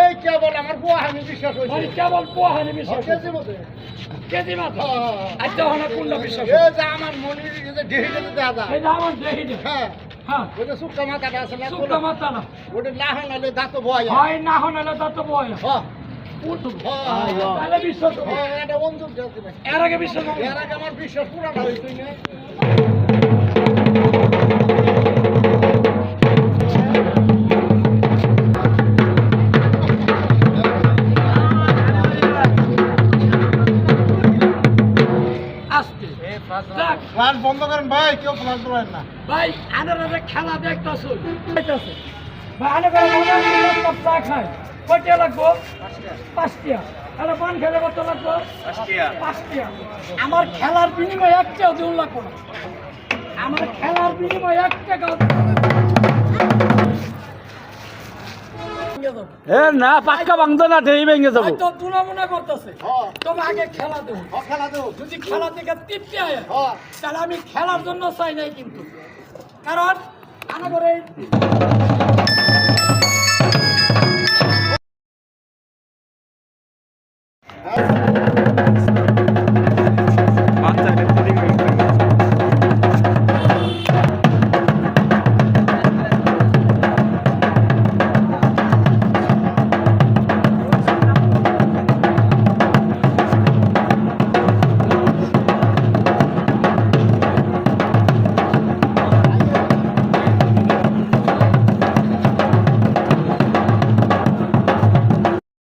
এই কেবল আমার পোহানি বিশ্বাস হইছে মানে কেবল পোহানি বিশ্বাস কেজি মতে কেজি মাত্র আচ্ছা হনা কোনটা বিশ্বাস এই যে আমার মনির যে ঢেহিতে দাদা এই যে আমার দেহিতে হ্যাঁ হ্যাঁ ওটা সুক্কা মাথাটা আছে না সুক্কা মাথা না ওটা না হলে দাঁত বয় হয় না হলে তো বয় হ্যাঁ উল্টো হ্যাঁ তাহলে বিশ্বাস করো। এটা অঞ্জুর জাতি না এর আগে বিশ্বাস করো। এর আগে আমার বিশ্বাস পুরাটা হইতই না আস্তে যাক, প্লান বন্ধ করেন ভাই কেউ প্লান তোলেন না ভাই আনার খেলা দেখতেছো দেখতেছে ভাই আনে করে মনে হয় কাপ চা খায় কয়টা লাগবো 5টা আরে পান খেলে কত লাগবো 5টা আমার খেলার বিনিময়ে একটাও দেউল লাগবো না আমার খেলার বিনিময়ে 1 টাকাও এ না পাক্কা ভাঙতো না ঢেই ভেঙে যাবো তো তুলা মনে করতেছে হ্যাঁ তবে আগে খেলা দেবো খেলা দেও যদি খেলা থেকে তৃপ্তি হয় হ্যাঁ তাহলে আমি খেলার জন্য চাই নাই কিন্তু কারণ আমার